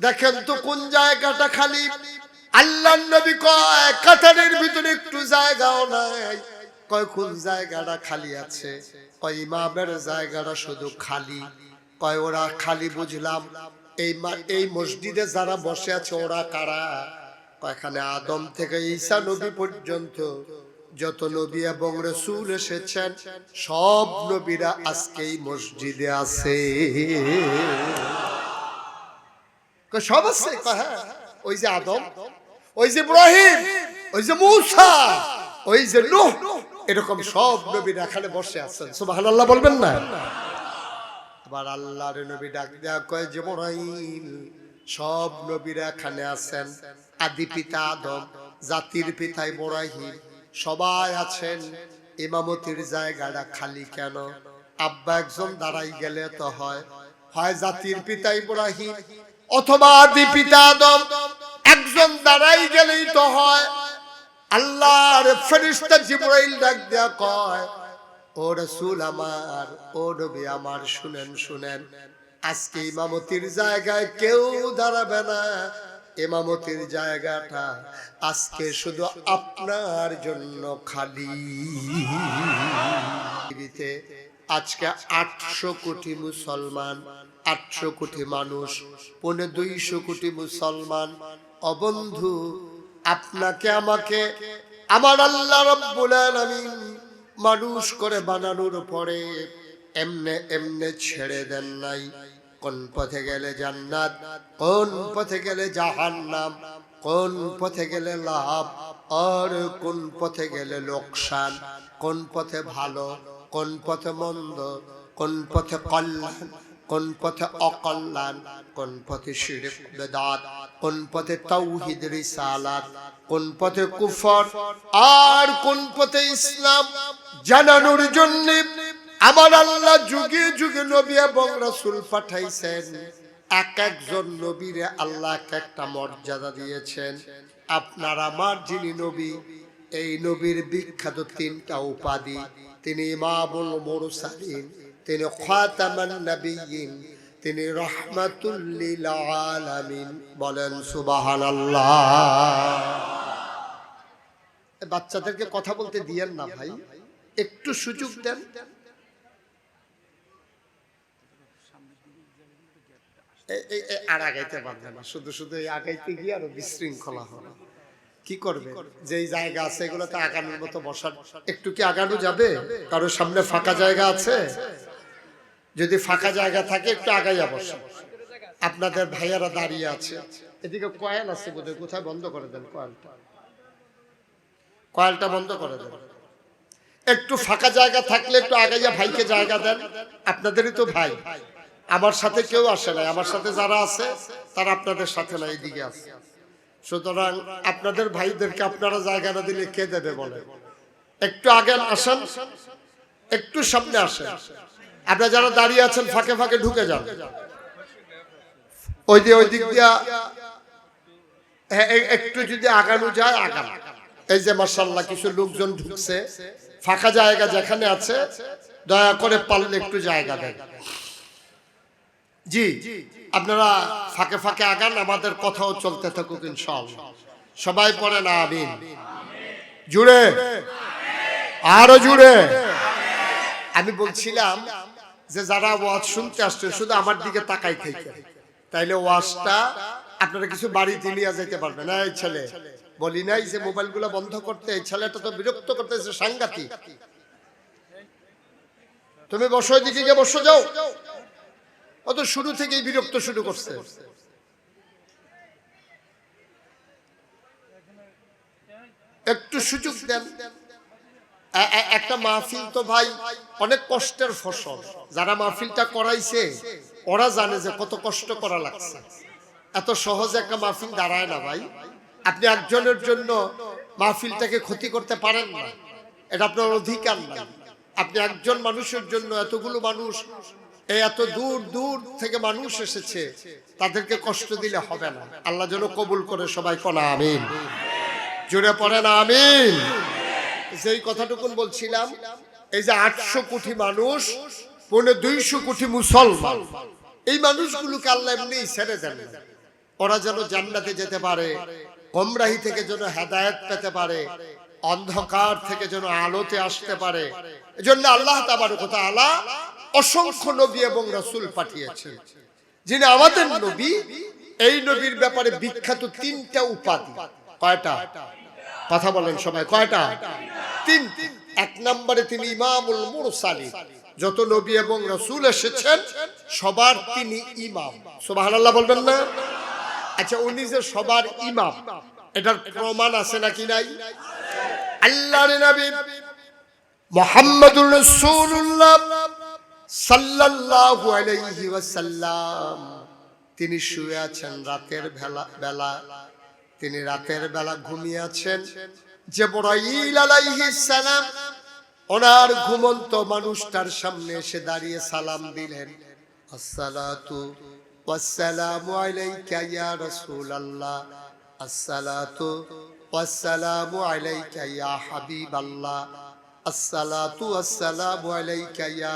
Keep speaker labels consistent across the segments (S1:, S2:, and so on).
S1: দেখেন তো কোন জায়গাটা খালি। আল্লাহর নবী কয় কাতারের ভিতরে একটু জায়গাও নাই। কয় কোন জায়গাটা খালি আছে? কয় ইমামের জায়গাটা শুধু খালি। কয় ওরা খালি বুঝলাম, এই মসজিদে যারা বসে আছে ওরা কারা? কয়খানে আদম থেকে ঈসা নবী পর্যন্ত যত নবী এবং রাসূল এসেছেন সব নবীরা আজকে এই মসজিদে আছে। সব আছে? হ্যাঁ, ওই যে আদম, ওই যে ইব্রাহিম, ওই যে মূসা, ওই যে নূহ, এরকম সব নবীরা এখানে বসে আছেন। সুবহানাল্লাহ বলবেন না? আবার আল্লাহর নবী ডাক দেয়া কয় জিবরাইল, সব নবীরা এখানে আছেন। আদি পিতা আদম, জাতির পিতা ইব্রাহিম, সবাই আছেন। ইমামতির জায়গাটা খালি কেন? আব্বা একজন দাঁড়াই গেলে তো হয়, হয় জাতির পিতা ইব্রাহিম অথবা আদি পিতা আদম একজন দাঁড়াই গেলেই তো হয়। আল্লাহর ফেরেশতা জিবরাইল ডাক দেয়া কয়, ও রাসূল আমার, ও নবী আমার, শুনেন শুনেন, আজকে ইমামতির জায়গায় কেউ দাঁড়াবে না। ইমামতির জায়গাটা আজকে শুধু আপনার জন্য খালি। আজকে 800 কোটি মুসলমান, 800 কোটি মানুষ, 250 কোটি মুসলমান। অবন্ধু, আপনাকে আমাকে আমার আল্লাহ রাব্বুল আলামিন মানুষ করে বানানোর পরে এমনে এমনে ছেড়ে দেন নাই। কোন পথে গেলে জান্নাত, কোন পথে গেলে জাহান্নাম, কোন পথে গেলে লাভ আর কোন পথে গেলে লোকসান, কোন পথে ভালো, কোন পথে মন্দ, কোন পথে কল্যাণ, কোন পথে অকল্যাণ, কোন পথে শিরক বিদআত, কোন পথে তাওহীদ রিসালাত, কোন পথে কুফর আর কোন পথে ইসলাম জানানোর জন্য আমার আল্লাহ যুগে যুগে নবী এবং রাসূল পাঠাইছেন। এক একজন নবীরে আল্লাহ একটা মর্যাদা দিয়েছেন। আপনার আমার যিনি নবী, এই নবীর বিখ্যাত 3টা উপাধি। তিনি ইমামুল মুরসালিন, তিনি খাতামান নবিয়্যিন, তিনি রাহমাতুল লিল আলামিন। বলেন সুবহানাল্লাহ। বাচ্চাদেরকে কথা বলতে দিয়েন না ভাই, একটু সুযোগ দেন। আর আগাইতে পারবে না, শুধু শুধু আগাইতে গিয়ে আরো বিশৃঙ্খলা হবে। কি করবে? যেই জায়গা আছে এগুলোতে আগানোর মতো বসার, একটু কি আগানো যাবে? কারো সামনে ফাঁকা জায়গা আছে? যদি ফাঁকা জায়গা থাকে একটু আগাইয়া বসে। আপনাদের ভাইয়ারা দাঁড়িয়ে আছে, এদিকে কয়েল আছে বোধহয়, কোথায় বন্ধ করে দেন কয়েলটা, কয়েলটা বন্ধ করে দেন। একটু ফাঁকা জায়গা থাকলে একটু আগাইয়া ভাইকে জায়গা দেন। আপনাদেরই তো ভাই, আমার সাথে কেউ আসে নাই, আমার সাথে যারা আছে তারা আপনাদের সাথে না, এইদিকে আছে। সুতরাং আপনাদের ভাইদেরকে আপনারা জায়গা না দিলে কে দেবে বলে? একটু আগে আসেন, একটু সামনে আসেন। আপনারা যারা দাঁড়িয়ে আছেন ফাঁকে ফাঁকে ঢুকে যান, ওই দিক দিয়া একটু যদি আগানো যায় আগান। এই যে মাশাআল্লাহ কিছু লোকজন ঢুকছে, ফাঁকা জায়গা যেখানে আছে দয়া করে পারলে একটু জায়গা দেন। জি, আপনারা ফাঁকে ফাঁকে আগান, আমাদের কথাও চলতে থাকুক ইনশাআল্লাহ। সবাই পড়েন আমিন। জুড়ে, আরো জুড়ে। আমি বলছিলাম যে যারা ওয়াজ শুনতে আসছে শুধু আমার দিকে তাকাই থেকে, তাইলে ওয়াজটা আপনারা কিছু বাড়িতে নিয়ে যেতে পারবেন। এই ছেলে বলি নাই যে মোবাইলগুলো বন্ধ করতে, এই ছেলেটা তো বিরক্ত করতেছে সাংঘাতিক। তুমি বসো, দিকে গিয়ে বসো যাও। অত শুরু থেকেই বিরক্ত শুরু করছে। একটু সুযোগ দেন। একটা মাহফিল তো ভাই অনেক কষ্টের ফসল। যারা মাহফিলটা করাইছে ওরা জানে যে কত কষ্ট করা লাগছে। এত সহজে একটা মাহফিল দাঁড়ায় না ভাই। আপনি একজনের জন্য মাহফিলটাকে ক্ষতি করতে পারেন না, এটা আপনার অধিকার না। আপনি একজন মানুষের জন্য এতগুলো মানুষ, এত দূর দূর থেকে মানুষ এসেছে, তাদেরকে কষ্ট দিলে হবে না। আল্লাহ যেন কবুল করে। সবাই কোনা আমিন। জোরে পড়েন আমিন। যেই কথাটুকুন বলছিলাম, এই যে 800 কোটি মানুষ, 250 কোটি মুসলমান, এই মানুষগুলোকে আল্লাহ এমনি ছেড়ে দেন। ওরা যেন জান্নাতে যেতে পারে, গোমরাহি থেকে যেন হেদায়েত পেতে পারে, অন্ধকার থেকে যেন আলোতে আসতে পারে। এজন্য আল্লাহ তাবারক ওয়া তাআলা অসংখ্য নবী এবং রাসূল পাঠিয়েছেন। যিনি আমাদের নবী, এই নবীর ব্যাপারে বিখ্যাত তিনটা উপাধি। কয়টা? কথা বলেন সবাই, কয়টা? তিন। এক নম্বরে তিনি ইমামুল মুরসালিন, যত নবী এবং রাসূল এসেছেন সবার তিনি ইমাম। সুবহানাল্লাহ বলবেন না? আচ্ছা, উনি যে সবার ইমাম, এটার প্রমাণ আছে নাকি নাই? আল্লাহর নবী মুহাম্মদুর রাসূলুল্লাহ সাল্লাল্লাহু আলাইহি ওয়াসাল্লাম, তিনি শুয়ে আছেন রাতের বেলা, তিনি রাতের বেলা ঘুমিয়ে আছেন। জিবরাইল আলাইহিস সালাম ওনার ঘুমন্ত মানুষটার সামনে এসে দাঁড়িয়ে সালাম দিলেন, আসসালাতু ওয়াসসালামু আলাইকা ইয়া রাসূলুল্লাহ, আসসালাতু ওয়াসসালামু আলাইকা ইয়া হাবিবাল্লাহ, আসসালাতু ওয়াসসালামু আলাইকা ইয়া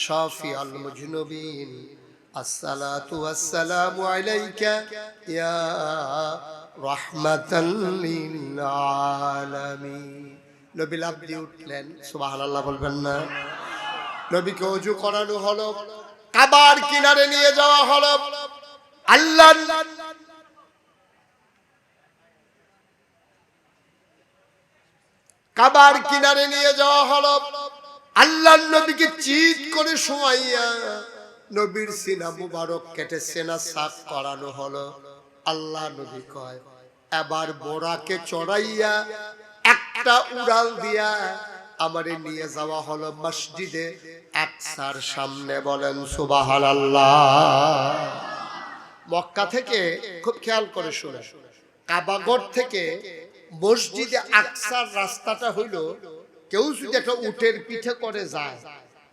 S1: শাফিউল মুজনুবিন, আসসালাতু ওয়াসসালামু আলাইকা ইয়া রাহমাতাল লিল আলামিন। নবী লাফ দিয়ে উঠলেন, সুবহানাল্লাহ বলবেন না? নবীকে ওযু করানো হলো, কাবার কিনারে নিয়ে যাওয়া হলো। আল্লাহ কাবার কিনারে নিয়ে যাওয়া হলো। আল্লাহর নবীকে চিৎ করে শোয়াইয়া নবীর সিনা মুবারক কেটে সিনা সাফ করানো হলো। আল্লাহ নবী কয়, এবার বোরাকে চড়াইয়া একটা উড়াল দিয়া আমারে নিয়ে যাওয়া হলো মসজিদে আকসার সামনে। বলেন সুবহানাল্লাহ। মক্কা থেকে, খুব খেয়াল করে শুনে, কাবাগর থেকে মসজিদে আকসার রাস্তাটা হইল, কেউ যদি একটা উটের পিঠে করে যায়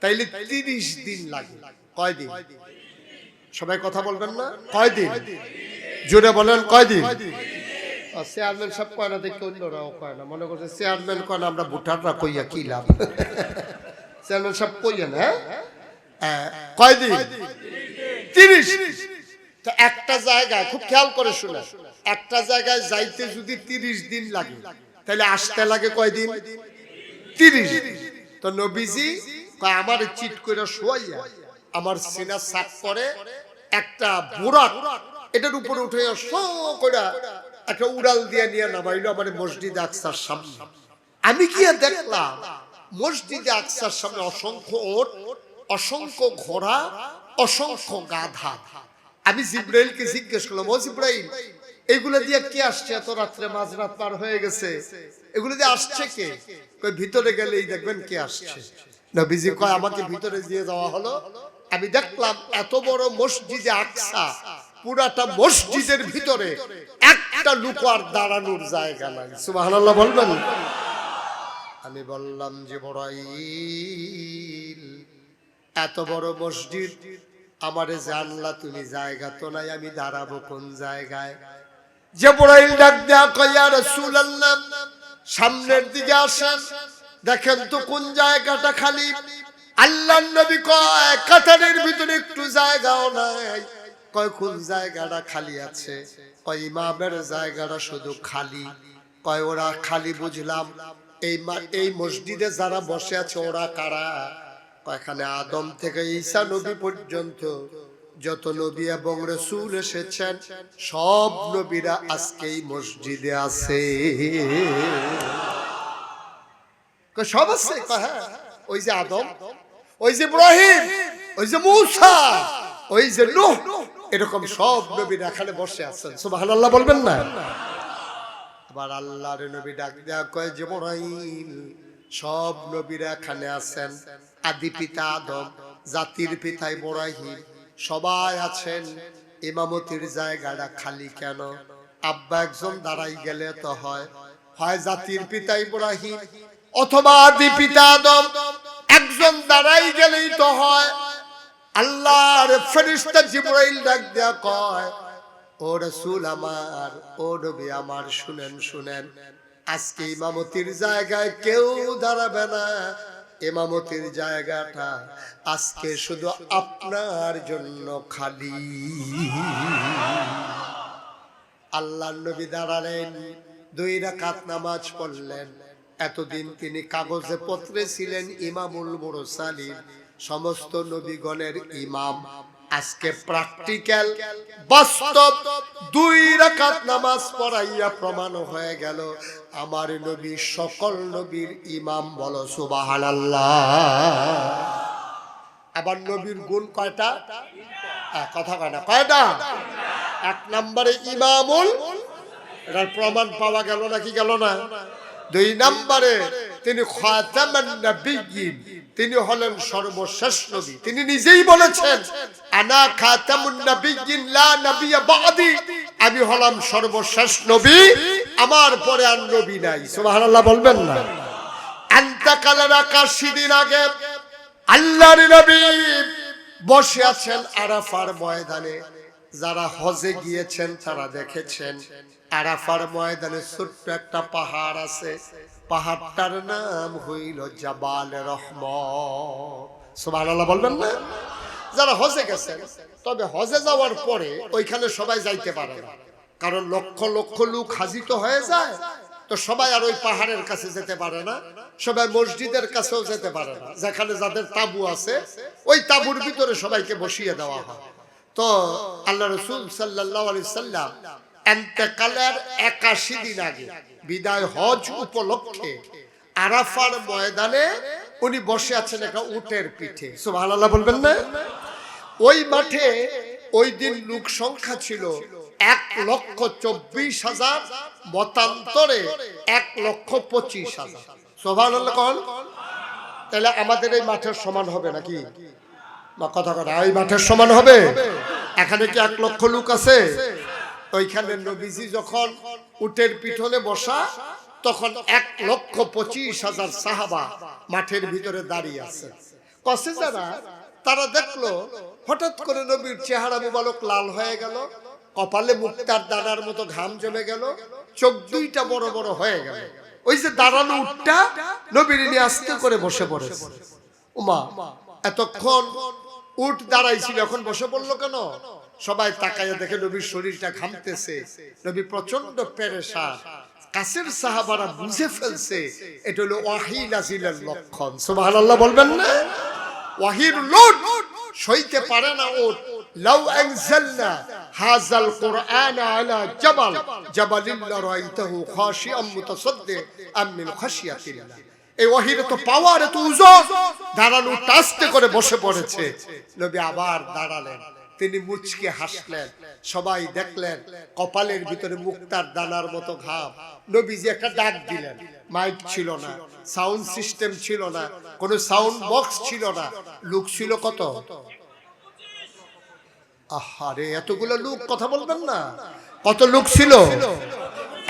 S1: তাইলে 30 দিন লাগে। কয়দিন? সবাই কথা বলবেন না? কয়দিন? জোরে বলেন, কয়দিন? চেয়ারম্যান সব কয় না, দেখে অন্যরাও কয় না। মনে করছে চেয়ারম্যান কয় না, আমরা ভোটাররা কইয়া কি লাভ? চেয়ারম্যান সব কইয়া না। কয়দিন? 30। তো একটা জায়গায়, খুব খেয়াল করে শুনে, একটা জায়গায় যাইতে যদি 30 দিন লাগে তাহলে আসতে লাগে কয়দিন? 30। তো নবীজি কয়, আমার চিট করে শোয়াইয়া আমার সিনা সাফ করে একটা বুরাক এটার উপরে উঠে শো করে একটা উড়াল দিয়ে নিয়ে নামাইলো আমার মসজিদে আকসার সামনে। আমি গিয়ে দেখলাম মসজিদে আকসার সামনে অসংখ্য ওট, অসংখ্য ঘোড়া, অসংখ্য গাধা। আমি জিব্রাইলকে জিজ্ঞেস করলাম, ও জিব্রাইল, এগুলো দিয়ে কে আসছে? এত রাত্রে মাঝরাত পার হয়ে গেছে, এগুলো দিয়ে আসছে কে? কই, ভিতরে গেলেই দেখবেন কে আসছে। নবীজি কয়, আমাকে ভিতরে দিয়ে যাওয়া হলো। আমি দেখলাম এত বড় মসজিদে আকসা, পুরাটা মসজিদের ভিতরে একটা লোক আর দাঁড়ানোর জায়গা নাই। সুবহানাল্লাহ বলবেন? আমি বললাম, জিবরাইল, এত বড় মসজিদ আমারে জানলা, তুমি জায়গা তো নাই, আমি দাঁড়াবো কোন জায়গায়? জিবরাইল ডাক দেয়া কয়, ইয়া রাসূলুল্লাহ, সামনের দিকে আসেন, দেখেন তো কোন জায়গাটা খালি। আল্লাহর নবী কয়, কাতারের ভিতরে একটু জায়গাও নাই। কয়, কোন জায়গাটা খালি আছে? কয়, ইমামের জায়গাটা শুধু খালি। কয়, ওরা খালি বুঝলাম, এই মসজিদে যারা বসে আছে ওরা কারা? এখানে আদম থেকে ঈসা নবী পর্যন্ত যত নবী এবং রাসূল এসেছেন সব নবীরা আজকে এই মসজিদে আছে। সব আছে? হ্যাঁ, ওই যে আদম, ওই যে ইব্রাহিম, ওই যে মূসা, ওই যে নূহ, এরকম সব নবীরা এখানে বসে আছেন। সুবহানাল্লাহ বলবেন না? আবার আল্লাহর নবী ডাক দেয়া কয়, জিবরাইল, সব নবীরা এখানে আছেন। আদি পিতা আদম, জাতির পিতা ইব্রাহিম, সবাই আছেন। ইমামতির জায়গাটা খালি কেন? আব্বা একজন দাঁড়াই গেলে তো হয়, হয় জাতির পিতা ইব্রাহিম অথবা আদি পিতা আদম একজন দাঁড়াই গেলেই তো হয়। আল্লাহর ফেরেশতা জিবরাইল ডাক দেয়া কয়, ও রাসূল আমার, ও নবী আমার, শুনেন শুনেন, আজকে ইমামতির জায়গায় কেউ দাঁড়াবে না। ইমামতির জায়গাটা আজকে শুধু আপনার জন্য খালি। আল্লাহর নবী দাঁড়ালেন, 2 রাকাত নামাজ পড়লেন। এতদিন তিনি কাগজে পত্রে ছিলেন ইমামুল মুরসালিন, সমস্ত নবীগণের ইমাম। আজকে প্র্যাকটিক্যাল বাস্তব 2 রাকাত নামাজ পড়াইয়া প্রমাণ হয়ে গেল আমার নবী সকল নবীর ইমাম। বলো সুবহানাল্লাহ। আবার নবীর গুণ কয়টা? কথা কয় না, কয়টা? 1 নম্বরে ইমামুল, এটার প্রমাণ পাওয়া গেল নাকি গেল না? 2 নম্বরে তিনি খাতামান নবিয়্যিন, তিনি হলেন সর্বশেষ নবী। তিনি নিজেই বলেছেন আনা খাতামুন নবিয়্যিন লা নবিয়্যা বাদি, আমি হলাম সর্বশেষ নবী, আমার পরে আর নবী নাই। সুবহানাল্লাহ বলবেন না? ইন্তেকালের 81 দিন আগে আল্লাহর নবী বসে আছেন আরাফার ময়দানে। যারা হজে গিয়েছেন তারা দেখেছেন আরাফার ময়দানে ছোট্ট একটা পাহাড় আছে, পাহাড়টার নাম হইল জাবাল রহমত। সুবহানাল্লাহ বলবেন না? যারা হজে গেছেন, তবে হজে যাওয়ার পরে ওইখানে সবাই যাইতে পারে না, কারণ লক্ষ লক্ষ লোক হাজিত হয়ে যায়, তো সবাই আর ওই পাহাড়ের কাছে যেতে পারে না, সবাই মসজিদের কাছেও যেতে পারে না, যেখানে যাদের তাবু আছে ওই তাবুর ভিতরে সবাইকে বসিয়ে দেওয়া হয়। তো আল্লাহ রাসূল সাল্লাল্লাহু আলাইহি সাল্লাম ইন্তেকালের 81 দিন আগে বিদায় হজ উপলক্ষে আরাফার ময়দানে উনি বসে আছেন একটা উটের পিঠে। সুবহানাল্লাহ বলবেন না? ওই মাঠে ওই দিন লোক সংখ্যা ছিল 1,24,000, মতান্তরে 1,25,000। সুবহানাল্লাহ কোন? তাহলে আমাদের এই মাঠের সমান হবে নাকি? না, কথা কথা, এই মাঠের সমান হবে? এখানে কি 1 লক্ষ লোক আছে? ওইখানে নবীজি যখন উটের পিঠনে বসা, তখন 1,25,000 সাহাবা মাঠের ভিতরে দাঁড়িয়ে আছে। কসে যারা তারা দেখলো হঠাৎ করে নবীর চেহারা মুবারক লাল হয়ে গেল, কপালে মুক্তার দানার মতো ঘাম জমে গেল, চোখ 2টা বড় বড় হয়ে গেল। ওই যে দাঁড়ানো উটটা নবীর নিয়ে আস্তে করে বসে পড়েছে। ওমা, এতক্ষণ উট দাঁড়াইছিল, এখন বসে পড়লো কেন? সবাই তাকাইয়া দেখে নবীর শরীরটা ঘামতেছে, নবী প্রচন্ড পেরেশান। কাছের সাহাবারা বুঝে ফেলছে এটা হলো ওয়াহী নাজিলের লক্ষণ। সুবহানাল্লাহ বলবেন না? ওয়াহির লোড সইতে পারে না উট। লাউ আনজালনা হাযাল কুরআন আলা জাবাল জাবালিন লারাইতাহু খাশিআম মুতাসাদ্দিআম মিন খাশিয়াতিল্লাহ। এই ওয়াহির তো পাওয়ার, এত ওজন, দাঁড়ানো আস্তে করে বসে পড়েছে। নবী আবার দাঁড়ালেন, তিনি মুচকে হাসলেন, সবাই দেখলেন কপালের ভিতরে মুক্তার দানার মতো ঘাম। নবীজি একটা ডাক দিলেন, মাইক ছিল না, সাউন্ড সিস্টেম ছিল না, কোনো সাউন্ড বক্স ছিল না। লোক ছিল কত? আহারে, এতগুলো লোক, কথা বলবেন না? কত লোক ছিল?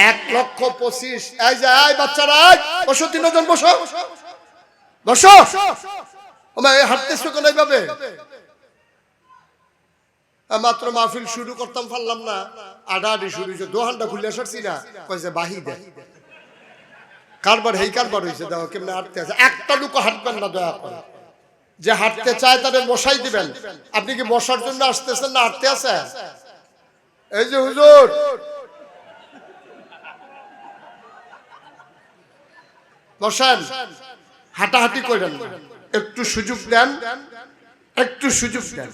S1: 1,25,000। এই যে, এই বাচ্চারা, বসো, 3 জন বসো, বসো। হাঁটতেছো কেন এইভাবে? মাত্র মাহফিল শুরু করতাম, পারলাম না, আডাআডি শুরু হয়েছে, দোহানটা খুলে আসছি না, কয়েছে বাহি দেয় কারবার, হেই কারবার হয়েছে। দেখো কেমনে হাঁটতে আছে। একটা লোক হাঁটবেন না দয়া করে, যে হাঁটতে চায় তাদের বসাই দিবেন। আপনি কি বসার জন্য আসতেছেন না হাঁটতে আছে? এই যে হুজুর, বসেন, হাঁটাহাঁটি করেন না, একটু সুযোগ দেন, একটু সুযোগ দেন।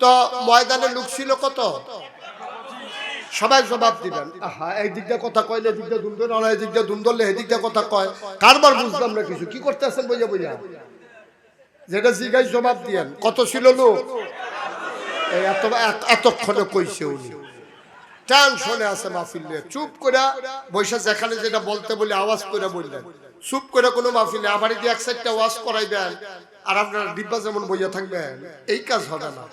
S1: তো ময়দানে লোক ছিল কত? সবাই জবাব দিবেন। আহা, এই দিকটা কথা কইলে এদিক দিয়ে দুম ধরে, এই দিক দিয়ে দুম ধরলে এদিক দিয়ে কথা কয়, কারবার বুঝলাম না কিছু। কি করতে আছেন বইয়া বইয়া? যেটা জিগাই জবাব দিয়েন। কত ছিল লোক? এই এতক্ষণে কইছে উনি, টেনশনে আছে মাহফিল নিয়ে। চুপ করে বৈশা, যেখানে যেটা বলতে বলি আওয়াজ করে বললেন, চুপ করে কোনো মাহফিলে আমার দিয়ে 1 সাইডটা ওয়াজ করাইবেন আর আপনারা ডিব্বা যেমন বইয়া থাকবেন, এই কাজ হবে না।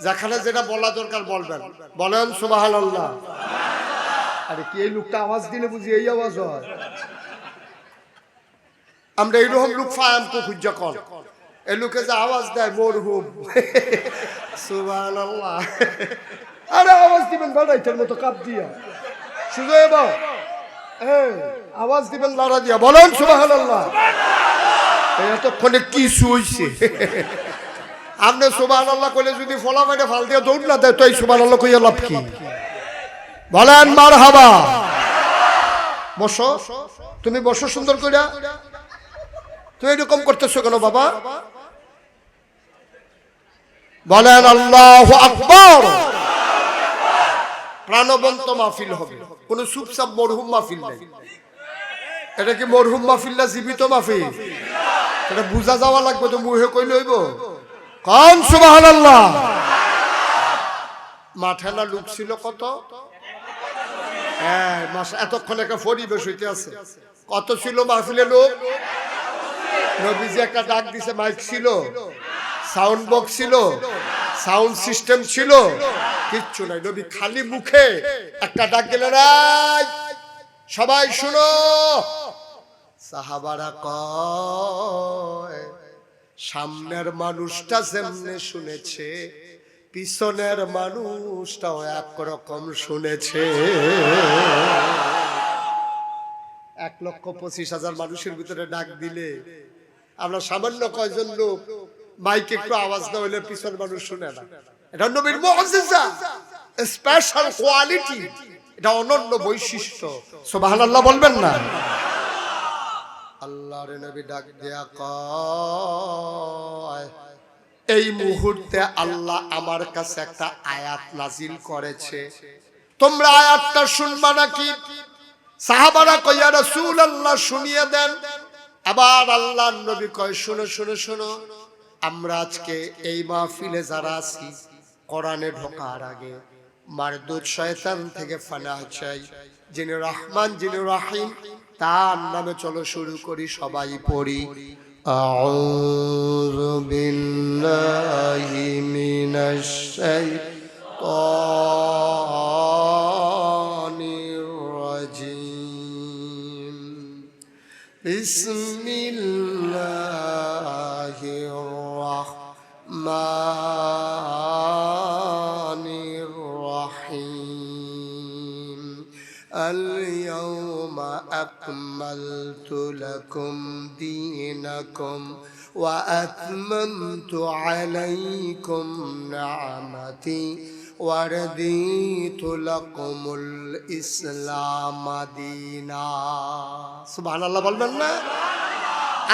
S1: যেখানে যেটা বলা দরকার বলবেন। বলেন সুবহানাল্লাহ। আরে কি এই লোকটা আওয়াজ দিলে বুঝি এই আওয়াজ হয়? আমরা এইরকম লোক ফায়াম কো খুঁজা কর, এই লোকে যে আওয়াজ দেয় মরহুম, সুবহানাল্লাহ। আরে আওয়াজ দিবেন বাড়াইটার মতো কাপ দিয়া, শুধু এবার আওয়াজ দিবেন লড়া দিয়া। বলেন সুবহানাল্লাহ। এতক্ষণে কি শুইছে? আপনি সুবহানাল্লাহ কইলে যদি ফলা মাইরে ফাল দিয়ে দৌড় না দেয়, তো এই সুবহানাল্লাহ কইয়া লাভ কি? বলেন মারহাবা। বসো, তুমি বসো সুন্দর করে। তুমি এরকম করতেছো কেন বাবা? বলেন আল্লাহু আকবার। প্রাণবন্ত মাহফিল হবে, কোন চুপচাপ মরহুম মাহফিল নেই। এটা কি মরহুম মাহফিল না জীবিত মাহফিল? এটা বুঝা যাওয়া লাগবে তো, মুহে কইলে হইব। কোন সুবহানাল্লাহ। মাঠে না লোক ছিল কত? হ্যাঁ, এতক্ষণ একটা পরিবেশ হইতে আছে। কত ছিল মাহফিলে লোক? নবীজি একটা ডাক দিছে, মাইক ছিল, সাউন্ড বক্স ছিল, সাউন্ড সিস্টেম ছিল, কিচ্ছু নাই। নবী খালি মুখে একটা ডাক দিলেন, সবাই শুনো। সাহাবারা কয়, সামনের মানুষটা যেমনে শুনেছে পিছনের মানুষটাও একরকম শুনেছে। 1,25,000 মানুষের ভিতরে ডাক দিলে আমরা সামান্য কয়জন লোক মাইকে একটু আওয়াজ না হইলে পিছনের মানুষ শুনে না। এটা নবীর মুআজিজা, স্পেশাল কোয়ালিটি, এটা অনন্য বৈশিষ্ট্য। সুবহানাল্লাহ বলবেন না? আল্লাহর নবী ডাক দেয়া কয়, এই মুহূর্তে আল্লাহ আমার কাছে একটা আয়াত নাজিল করেছে, তোমরা আয়াতটা শুনবা নাকি? সাহাবারা কয়, ইয়া রাসূলুল্লাহ শুনিয়ে দেন। আবার আল্লাহর নবী কয়, শোনো শোনো শোনো, আমরা আজকে এই মাহফিলে যারা আছি, কোরআনে ঢোকার আগে মারদুদ শয়তান থেকে পানাহ চাই। যিনি রহমান, যিনি রহিম, তার নামে চলো শুরু করি, সবাই পড়ি। আউযু বিল্লাহি মিনাশ শাইতানির রাজিম। বিসমিল্লাহির রাহমানির রাহিম। اليوم أكملت لكم دينكم وأتممت عليكم نعمتي ورضيت لكم الإسلام دينا। سبحان الله বলবেন না?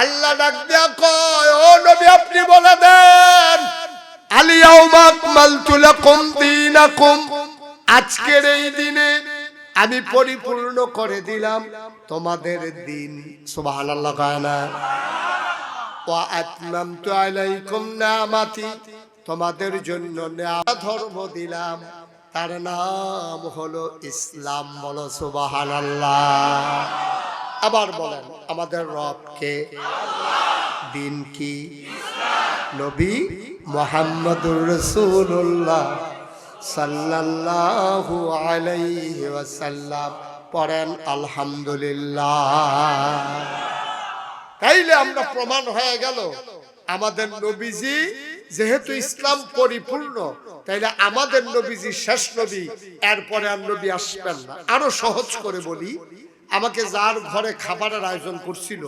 S1: আল্লাহ ডাক দিয়া কয়, ও নবী আপনি বলে দেন, আল-ইয়াউমা আকমালতু লাকুম দীনাকুম, আজকের এই দিনে আমি পরিপূর্ণ করে দিলাম তোমাদের দিন। সুবহানাল্লাহ কয় না? ওয়া আতমামতু আলাইকুম নিআমাতি, তোমাদের জন্য ধর্ম দিলাম, তার নাম হলো ইসলাম। বলো সুবহানাল্লাহ। আবার বলেন, আমাদের রব কে? দিন কি? নবী মুহাম্মদুর রাসূলুল্লাহ সাল্লাল্লাহু আলাইহি ওয়াসাল্লাম। পড়েন আলহামদুলিল্লাহ। তাইলে আমরা প্রমাণ হয়ে গেল আমাদের নবীজি যেহেতু ইসলাম পরিপূর্ণ, তাইলে আমাদের নবীজি শেষ নবী, এরপরে আর নবী আসবেন না। আরো সহজ করে বলি, আমাকে যার ঘরে খাবারের আয়োজন করছিল,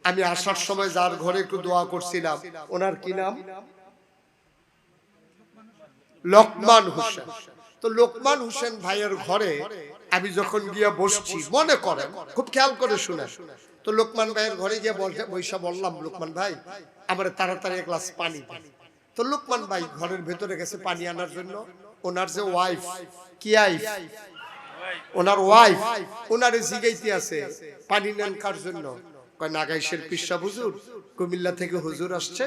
S1: আমি আসার সময় যার ঘরে একটু দোয়া করছিলাম, ওনার কি নাম? লোকমান হোসেন। তো লোকমান হোসেন ভাইয়ের ঘরে আমি যখন গিয়ে বসছি, মনে করেন, খুব খেয়াল করে শুনে, তো লোকমান ভাইয়ের ঘরে গিয়ে বৈশা বললাম, লোকমান ভাই আমার তাড়াতাড়ি এক গ্লাস পানি দেন। তো লোকমান ভাই ঘরের ভেতরে গেছে পানি আনার জন্য। ওনার যে ওয়াইফ, কি আইফ, ওনার ওয়াইফ ওনারে জিগাইতে আছে, পানি নেন কার জন্য? কয় নাগাইশের পিসা হুজুর, কুমিল্লা থেকে হুজুর আসছে,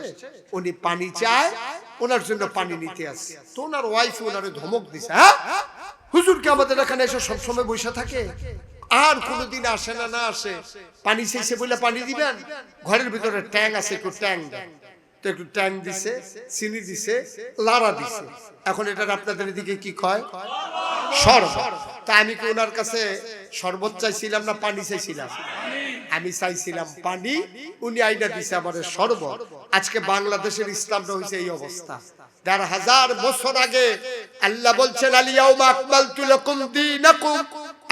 S1: উনি পানি চায়, ওনার জন্য পানি নিতে আসছে। তো ওনার ওয়াইফ ওনারে ধমক দিছে, হ্যাঁ হুজুর কি আমাদের এখানে এসে সবসময় বসে থাকে, আর কোনদিন আসে না? না আসে, পানি চাইছে বলে পানি দিবেন? ঘরের ভিতরে ট্যাং আছে, একটু ট্যাং দেন। তো একটু ট্যাং দিছে, চিনি দিছে, লাড়া দিছে। এখন এটা আপনাদের দিকে কি কয়? শরবত। তা আমি কি ওনার কাছে শরবত চাইছিলাম না পানি চাইছিলাম? আমি চাইছিলাম পানি, উনি আইনা দিছে আমাদের শরবত। আজকে বাংলাদেশের ইসলামটা হয়েছে এই অবস্থা। ১,৫০০ বছর আগে আল্লাহ বলছেন, আল-ইয়াউমা আকমালতু লাকুম দীনাকুম,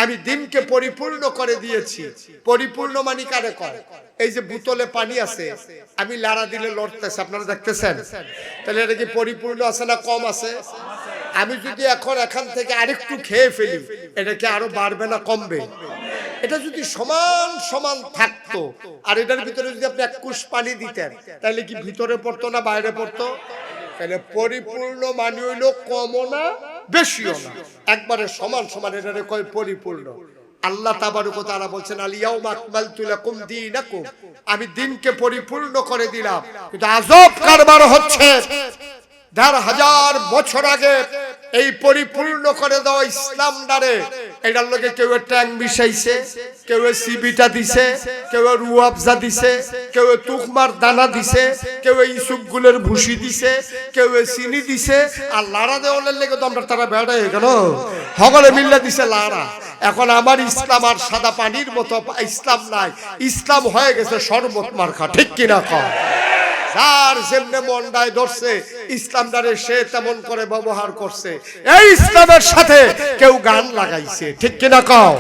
S1: আমি দিনকে পরিপূর্ণ করে দিয়েছি। পরিপূর্ণ মানে কারে কয়? এই যে বোতলে পানি আছে, আমি লাড়া দিলে লড়তেছে, আপনারা দেখতেছেন, তাহলে এটা কি পরিপূর্ণ আছে না কম আছে? আমি যদি এখন এখান থেকে আরেকটু খেয়ে ফেলি, এটা কি আরো বাড়বে না কমবে? এটা যদি সমান সমান থাকতো, আর এটার ভিতরে যদি আপনি এক কুশ পানি দিতেন, তাহলে কি ভিতরে পড়তো না বাইরে পড়তো? তাহলে পরিপূর্ণ মানে হইলো কমও না বেশিও না, একবারে সমান সমান, এটারে কয় পরিপূর্ণ। আল্লাহ তাবারক ওয়া তাআলা বলছেন আল ইয়াউমা আকমালতু লাকুম দীনাকুম, আমি দিনকে পরিপূর্ণ করে দিলাম। কিন্তু আজব কারবার হচ্ছে, ১,৫০০ বছর আগে এই পরিপূর্ণ করে দেওয়া ইসলাম দ্বারে এটার লোকে কেউ ট্যাং মিশাইছে, কেউ সিবিটা দিছে, কেউ রুয়াবজা দিছে, কেউ তুখমার দানা দিছে, কেউ ইসুপগুলের ভুসি দিছে, কেউ চিনি দিছে। আর লাড়া দেওয়ালের লেগে তো আমরা তারা বেড়া হয়ে গেল, সকলে মিল্লা দিছে লাড়া। এখন আমার ইসলাম আর সাদা পানির মতো ইসলাম নাই, ইসলাম হয়ে গেছে শরবত মার্কা, ঠিক কিনা কর? যার যেমনে মন্ডায় ধরছে ইসলাম দ্বারে সে তেমন করে ব্যবহার করছে। এই ইসলামের সাথে কেউ গান লাগাইছে, ঠিক কিনা কও?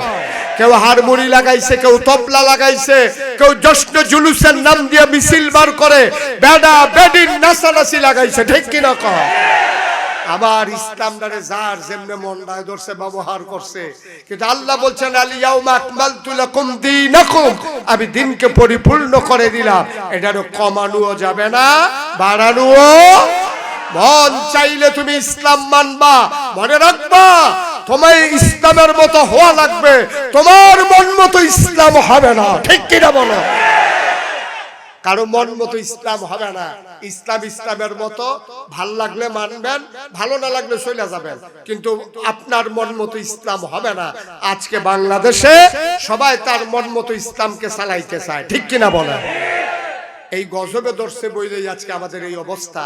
S1: কেউ হারমোনি লাগাইছে, কেউ তবলা লাগাইছে, কেউ জশ্ন জুলুসের নাম দিয়ে মিছিল বার করে বেডা বেডির নাচানাচি লাগাইছে, ঠিক কিনা কও? আবার ইসলাম দ্বারে যার যেমনে মন্ডায় ধরছে ব্যবহার করছে। কিন্তু আল্লাহ বলছেন আল ইয়াউমা আকমালতু লাকুম দীনাকুম, আমি দিনকে পরিপূর্ণ করে দিলাম। এটারও কমানোও যাবে না, বাড়ানোও। মন চাইলে তুমি ইসলাম মানবা, মনে রাখবা তোমার ইসলামের মতো হওয়া লাগবে, তোমার মন মতো ইসলাম হবে না, ঠিক কিনা বলো? কারো মন মতো ইসলাম হবে না। ইসলাম ইসলামের মতো, ভাল লাগলে মানবেন, ভালো না লাগলে চলে যাবেন, কিন্তু আপনার মন মতো ইসলাম হবে না। আজকে বাংলাদেশে সবাই তার মন মতো ইসলামকে চালাইতে চায়, ঠিক কিনা বলেন? এই গজবে দর্শে বইলে আজকে আমাদের এই অবস্থা।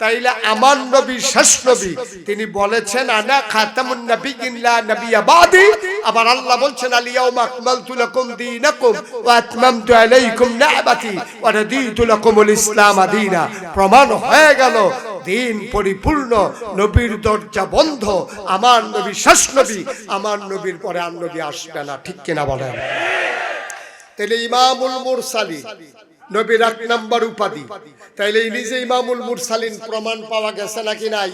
S1: তাইলে আমার নবী শেষ নবী, তিনি বলেছেন আনা খাতামুন নাবিয়্যিন লা নাবিয়্যা বাদি। আবার আল্লাহ বলছেন আল ইয়াউমা আকমালতু লাকুম দীনাকুম ওয়া আতমামতু আলাইকুম নি'মাতি ওয়া রাদিতু লাকুমুল ইসলাম দীনা। প্রমাণ হয়ে গেল দিন পরিপূর্ণ, নবীর দরজা বন্ধ। আমার নবী শেষ নবী, আমার নবীর পরে আর নবী আসবে না, ঠিক কিনা বলেন? তাইলে ইমামুল মুরসালিন নবীর ১ নাম্বার উপাধি, তাইলে ইনি যে ইমামুল মুরসালিন প্রমাণ পাওয়া গেছে নাকি নাই?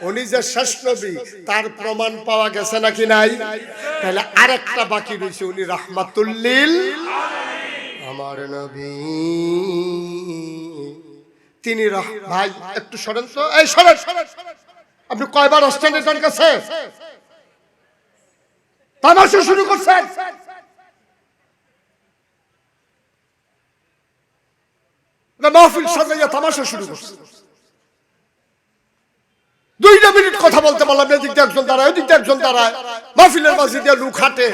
S1: উনি যে শেষ নবী তার প্রমাণ পাওয়া গেছে নাকি নাই? তাহলে আরেকটা বাকি রয়েছে, উনি রাহমাতুল লিল আমার নবী। তিনি ভাই একটু সরেন তো, এই সরেন। আপনি কয়বার আসছেন এটার কাছে? তামাশা শুরু করছেন। মাহফিল সাজাইয়া তামাশা শুরু করছে। 2 মিনিট কথা বলতে পারলাম, এদিক দিয়ে একজন দাঁড়ায়, ওদিক দিয়ে একজন দাঁড়ায়, মাহফিলের মাঝে দিয়ে লোক হাঁটে।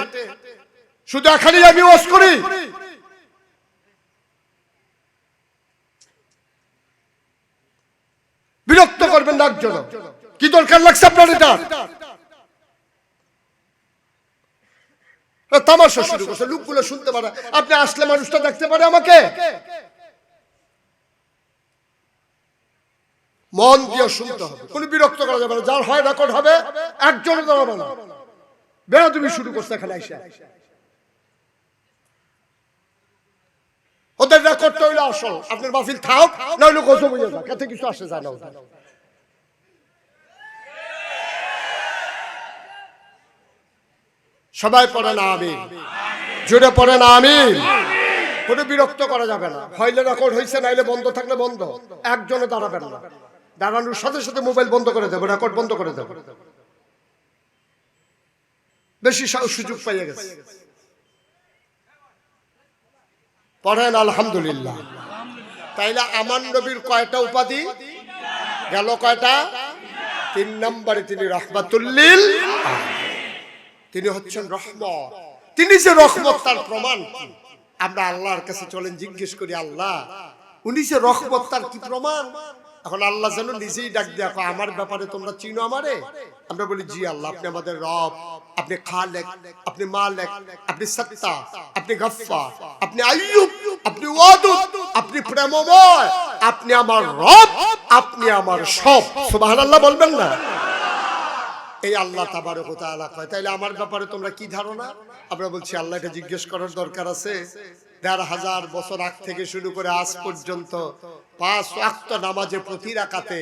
S1: শুধু এখানেই আমি ওয়াজ করি? বিরক্ত করবেন না একজন। কি দরকার লাগছে আপনার এটা? তামাশা শুরু করছে, লোকগুলো শুনতে পারে। আপনি আসলে মানুষটা দেখতে পারে আমাকে। মন দিয়ে শুনতে হবে, কোনো বিরক্ত করা যাবে না। যার হয় রেকর্ড হবে, একজনের দাঁড়াবে না। বেয়াদবি শুরু করছে এখানে আইসা। ওদের রেকর্ডটা হইলে আসল। আপনার মাহফিল থাক, না হইলে গজব হয়ে যাক, এতে কিছু আসে যায় না। সবাই পড়ে না আমিন, জোরে পড়ে না আমিন। কোনো বিরক্ত করা যাবে না। হইলে রেকর্ড হয়েছে, নাইলে বন্ধ থাকলে বন্ধ। একজনে দাঁড়াবেন না, দাঁড়ানোর সাথে সাথে মোবাইল বন্ধ করে দেবো, রেকর্ড বন্ধ করে দেবো। বেশি সুযোগ পাইয়া গেছে। পড়েন আলহামদুলিল্লাহ। তাইলে আমার নবীর কয়টা উপাধি গেল? কয়টা? 3 নম্বরে তিনি রাহমাতুল লিল, তিনি হচ্ছেন রহমত। তিনি যে রহমত তার প্রমাণ কি? আমরা আল্লাহর কাছে চলেন জিজ্ঞেস করি, আল্লাহ উনি যে রহমত তার কি প্রমাণ? এখন আল্লাহ যেন নিজেই ডাক দেখো, আমার ব্যাপারে তোমরা চিনো আমারে? আমরা বলি জি আল্লাহ, আপনি আমাদের রব, আপনি খালেক, আপনি মালিক, আপনি সত্তা, আপনি গফফার, আপনি আইয়ুব, আপনি ওয়াদুদ, আপনি প্রেমময়, আপনি আমার রব, আপনি আমার সব। সুবহানাল্লাহ বলবেন না? এই আল্লাহ তাবারক ওয়া তাআলা কয়, তাইলে আমার ব্যাপারে তোমরা কি ধারণা? আমরা বলছি আল্লাহ এটা জিজ্ঞেস করার দরকার আছে? ১,৫০০ বছর আগ থেকে শুরু করে আজ পর্যন্ত ৫ ওয়াক্ত নামাজে প্রতি রাকাতে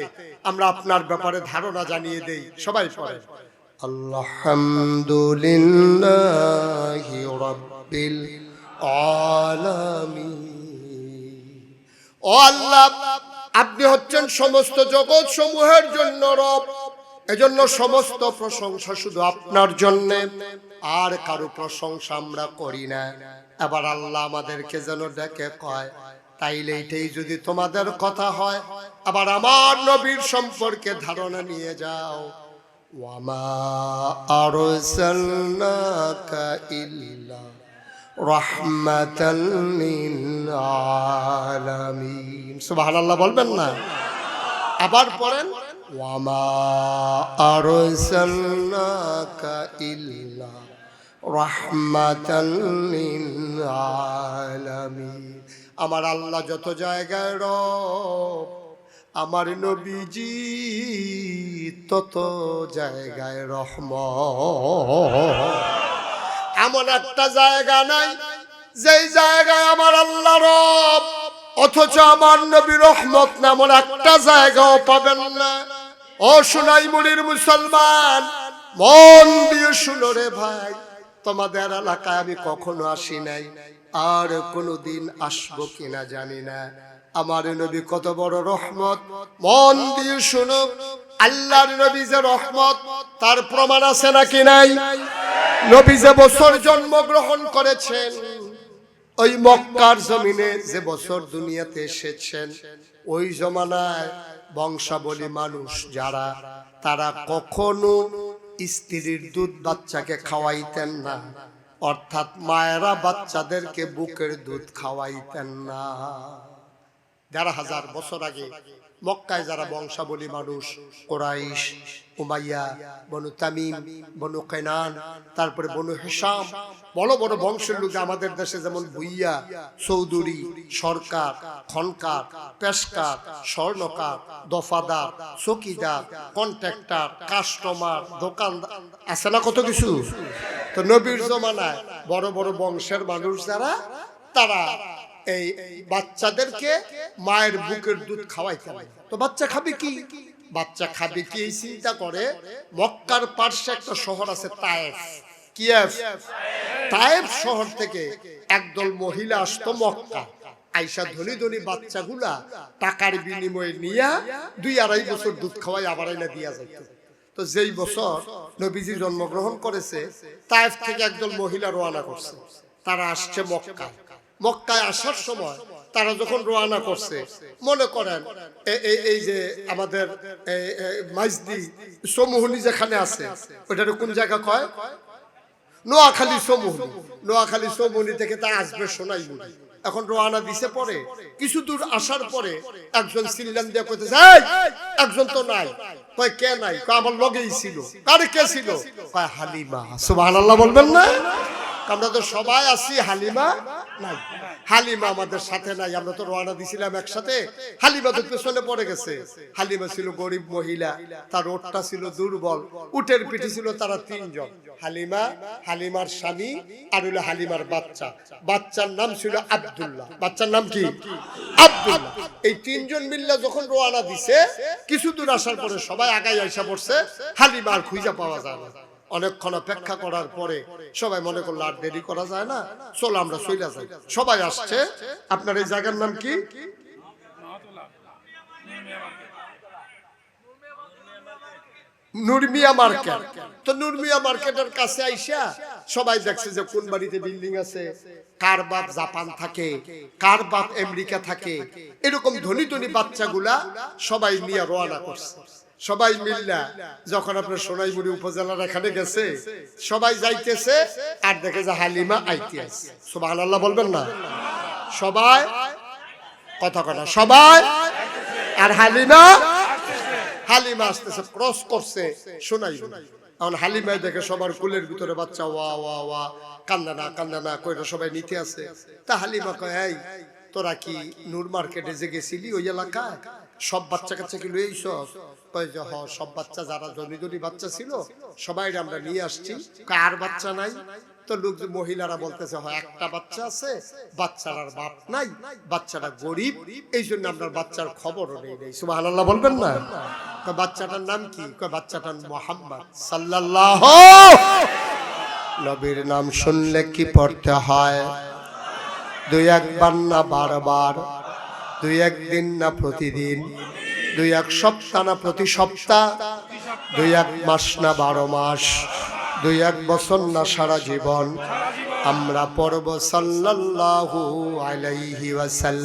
S1: আমরা আপনার ব্যাপারে ধারণা জানিয়ে দেই। সবাই পড়েন আলহামদুলিল্লাহি রাব্বিল আলামিন। ও আল্লাহ, আপনি হচ্ছেন সমস্ত জগৎ সমূহের জন্য রব, এজন্য সমস্ত প্রশংসা শুধু আপনার জন্য, আর কারো প্রশংসা আমরা করি না। এবার আল্লাহ আমাদেরকে যেন ডেকে কয়, তাইলে এটাই যদি তোমাদের কথা হয়, আবার আমার নবীর সম্পর্কে ধারণা নিয়ে যাও। ওয়ামা আরসালনাকা ইল্লা রাহমাতাল লিল আলামিন। সুবহানাল্লাহ বলবেন না? আবার পড়েন ওয়ামা আরসালনাকা ইল্লা রাহমাতাল লিল আলামিন। আমার আল্লাহ যত জায়গায় রব, আমার নবীজি তত জায়গায় রহমত। এমন একটা জায়গা নাই যেই জায়গায় আমার আল্লাহ রব অথচ আমার নবী রহমত না, এমন একটা জায়গাও পাবেন না। ও সোনাইমুড়ির মুসলমান, মন দিয়ে শুনো রে ভাই, তোমাদের এলাকায় আমি কখনো আসি নাই, আর কোনোদিন আসবো কিনা জানি না। আমার নবী কত বড় রহমত, মন দিয়ে শুনো। আল্লাহর নবী যে রহমত, তার প্রমাণ আছে নাকি নাই? নবী যে বছর জন্মগ্রহণ করেছেন, ওই মক্কার জমিনে যে বছর দুনিয়াতে এসেছেন, ওই জমানায় বংশাবলী মানুষ যারা, তারা কখনো স্ত্রীর দুধ বাচ্চাকে খাওয়াইতেন না, অর্থাৎ মায়েরা বাচ্চাদেরকে বুকের দুধ খাওয়াইতেন না। ১,৫০০ বছর আগে মক্কায় যারা বংশাবলী মানুষ, কুরাইশ, উমাইয়া, বনু তামিম, বনু কেনান, তারপরে বনু হিসাম, বড় বড় বংশের লোক আমাদের দেশে যেমন ভুইয়া, চৌধুরী, সরকার, খনকার, পেশকার, স্বর্ণকার, দফাদার, চকিদার, কন্ট্রাক্টর, কাস্টমার, দোকানদার, আছে না কত কিছু। তো নবীর জমানায় বড় বড় বংশের মানুষ যারা, তারা এই বাচ্চাদেরকে মায়ের বুকের দুধ খাওয়াইতে হয়। তো বাচ্চা খাবে কি, বাচ্চা খাবে কি এই চিন্তা করে মক্কার পার্শ্বে একটা শহর আছে তায়েফ। কিয়েফ, তায়েফ শহর থেকে একদল মহিলা আসতো মক্কা, আইসা ধনী ধনী বাচ্চাগুলা টাকার বিনিময়ে নিয়া ২-২.৫ বছর দুধ খাওয়াই আবার এনে দিয়া যাইত। তো যেই বছর নবীজি জন্মগ্রহণ করেছে, তায়েফ থেকে একদল মহিলা রওনা করছে। তারা আসছে মক্কায়। মক্কায় আসার সময় তারা যখন রওনা করছে, মনে করেন এই যে আমাদের মাইজদি সমুহনি যেখানে আছে, ওইটার কোন জায়গা কয়? নোয়াখালী সমুহনি। নোয়াখালী সমুহনি থেকে তা আসবে সোনাইমুড়ি। এখন রওনা দিছে, পরে কিছু দূর আসার পরে একজন সিল্লান দিয়ে কইতেছে, একজন তো নাই। কয় কে নাই? কয় আমার লগেই ছিল। কারে কে ছিল? কয় হালিমা। সুবহানাল্লাহ বলবেন না? আমরা তো সবাই আছি, হালিমা নাই। হালিমা আমাদের সাথে নাই। আমরা তো রওনা দিছিলাম একসাথে, হালিমা তো পেছনে পড়ে গেছে। হালিমা ছিল গরিব মহিলা, তার ওটটা ছিল দুর্বল, উটের পিঠে ছিল তারা ৩ জন, হালিমা, হালিমার স্বামী, আর হলো হালিমার বাচ্চা। বাচ্চার নাম ছিল আব্দুল্লাহ। বাচ্চার নাম কি? আব্দুল্লাহ। এই ৩ জন মিল্লা যখন রওনা দিছে, কিছু দূর আসার পরে সবাই আগাই আইসা পড়ছে, হালিমা আর খুঁজে পাওয়া যায় না। অনেকক্ষণ অপেক্ষা করার পরে সবাই মনে করলো আর দেরি করা যায় না, চলো আমরা চলে যাই। সবাই আসছে। আপনার এই জায়গার নাম কি? নুরমিয়া মার্কেট। তো নুরমিয়া মার্কেটের কাছে আইসা সবাই দেখছে যে কোন বাড়িতে বিল্ডিং আছে, কার বাপ জাপান থাকে, কার বাপ আমেরিকা থাকে, এরকম ধনী ধনী বাচ্চাগুলা সবাই নিয়ে রওনা করছে। সবাই মিল্লা যখন আপনার সোনাইমুড়ি উপজেলার এখানে গেছে, সবাই যাইতেছে আর দেখে যে হালিমা আইতে আছে। সুবহানাল্লাহ বলবেন না? সবাই কথা কথা, সবাই আর হালিমা, হালিমা আসতেছে, ক্রস করছে সোনাইমুড়ি। এখন হালিমাই দেখে সবার কুলের ভিতরে বাচ্চা, ওয়া ওয়া ওয়া, কান্দা না কান্দা না কইরা সবাই নিতে আছে। তা হালিমা কয়, এই তোরা কি নূর মার্কেটে যে গেছিলি ওই এলাকায়, সব বাচ্চা কাচ্চা কি লইছ? কয় যে সব বাচ্চা, যারা ধনী ধনী বাচ্চা ছিল সবাই আমরা নিয়ে আসছি। কার বাচ্চা নাই? তো লোক মহিলারা বলতেছে হয় একটা বাচ্চা আছে, বাচ্চাটার বাপ নাই, বাচ্চাটা গরিব, এই জন্য আপনার বাচ্চার খবরও নেই। সুবহানাল্লাহ বলবেন না? বাচ্চাটার নাম কি? বাচ্চাটার মুহাম্মদ সাল্লাল্লাহু। নবীর নাম শুনলে কি পড়তে হয়? দুই একবার না বারবার, দুই একদিন না প্রতিদিন, দুই এক সপ্তাহ না প্রতি সপ্তাহ, দুই এক মাস না 12 মাস, দুই এক বছর না সারা জীবন আমরা পড়ব সাল্লাল্লাহু আলাইহি ওয়াসাল্লাম।